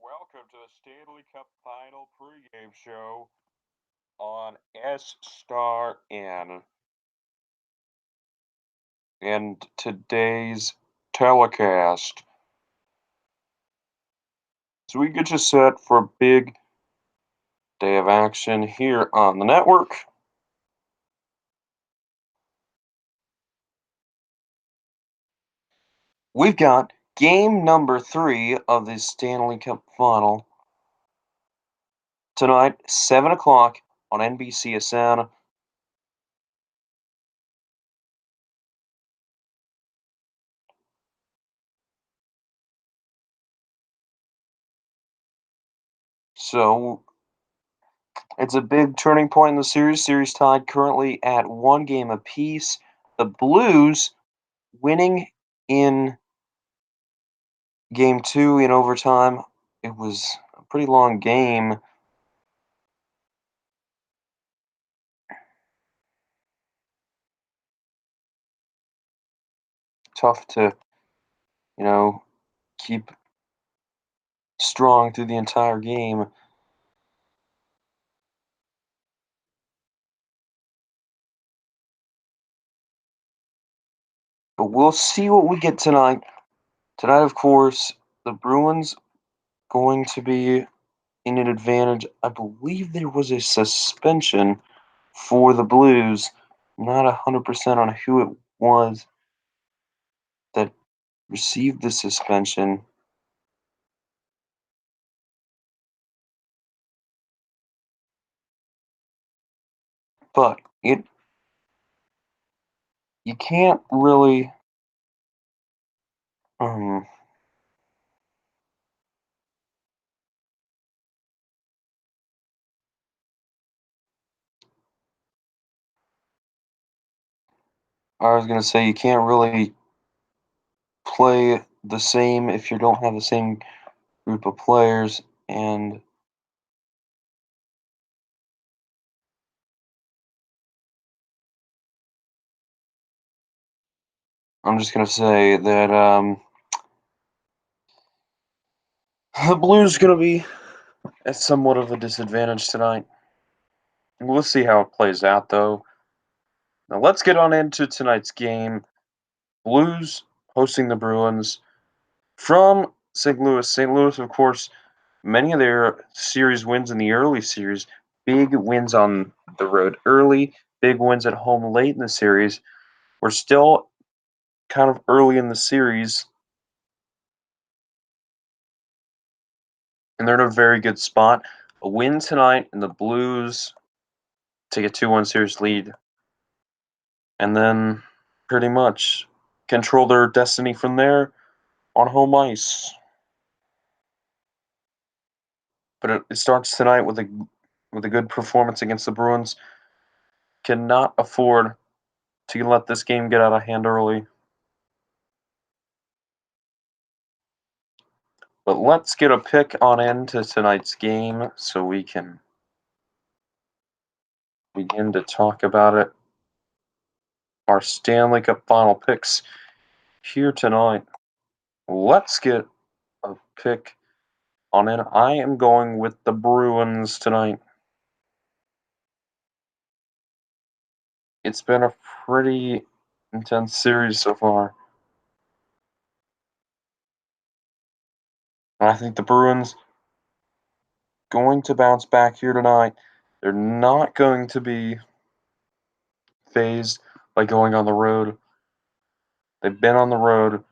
Welcome to the Stanley Cup Final pregame show on S Star N. And today's telecast. So we get you set for a big day of action here on the network. We've got game number 3 of the Stanley Cup Final tonight, 7 o'clock on NBCSN. So it's a big turning point in the series. Series tied currently at 1 game apiece. The Blues winning in game 2 in overtime. It was a pretty long game. Tough to, keep strong through the entire game. But we'll see what we get tonight. Tonight, of course, the Bruins going to be in an advantage. I believe there was a suspension for the Blues. Not 100% on who it was that received the suspension. But you can't really um I was gonna say you can't really play the same if you don't have the same group of players, and I'm just gonna say that the Blues gonna be at somewhat of a disadvantage tonight. We'll see how it plays out, though. Now let's get on into tonight's game. Blues hosting the Bruins from St. Louis. St. Louis, of course, many of their series wins in the early series, big wins on the road early, big wins at home late in the series. We're still kind of early in the series, and they're in a very good spot. A win tonight, and the Blues take a 2-1 series lead, and then pretty much control their destiny from there on home ice. But it starts tonight with a good performance against the Bruins. Cannot afford to let this game get out of hand early. But let's get a pick on into tonight's game so we can begin to talk about it. Our Stanley Cup final picks here tonight. Let's get a pick on it. I am going with the Bruins tonight. It's been a pretty intense series so far. And I think the Bruins going to bounce back here tonight. They're not going to be phased by going on the road. They've been on the road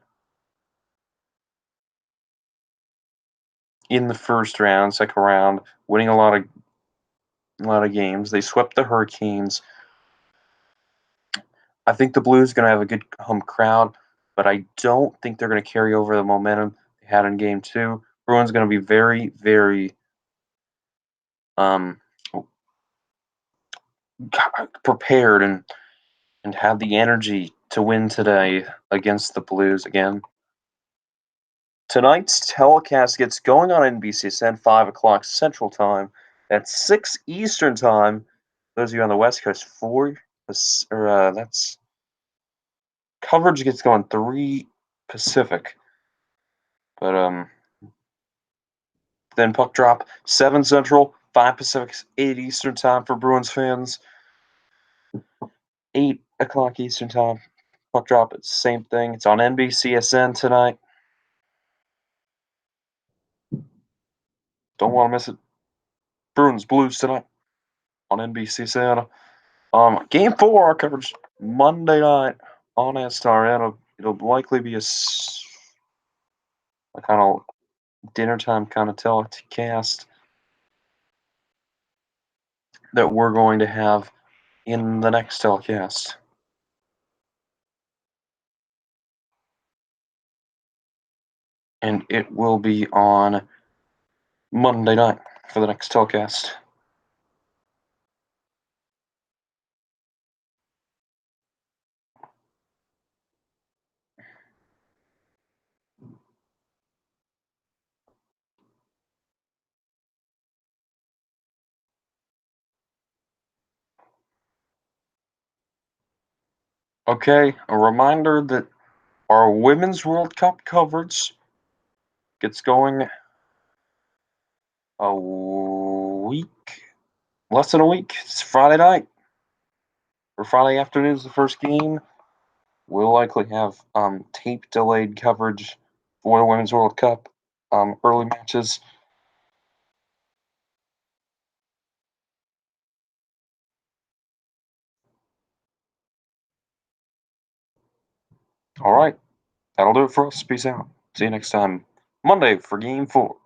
in the first round, second round, winning a lot of games. They swept the Hurricanes. I think the Blues are going to have a good home crowd, but I don't think they're going to carry over the momentum they had in Game 2. Bruins going to be very, very um, prepared and have the energy to win today against the Blues again. Tonight's telecast gets going on NBCSN 5 o'clock Central Time. That's 6 Eastern Time. Those of you on the West Coast, 4 that's coverage gets going 3 Pacific. But Then puck drop 7 Central, 5 Pacific, 8 Eastern time for Bruins fans. 8 o'clock Eastern time. Puck drop, it's the same thing. It's on NBCSN tonight. Don't want to miss it. Bruins Blues tonight on NBCSN. Game 4 our coverage Monday night on STAR. It'll likely be a kind of dinner time kind of telecast that we're going to have in the next telecast. And it will be on Monday night for the next telecast. Okay, a reminder that our Women's World Cup coverage gets going a week, less than a week. It's Friday night, or Friday afternoon is the first game. We'll likely have tape delayed coverage for the Women's World Cup early matches. All right, that'll do it for us. Peace out. See you next time, Monday for Game 4.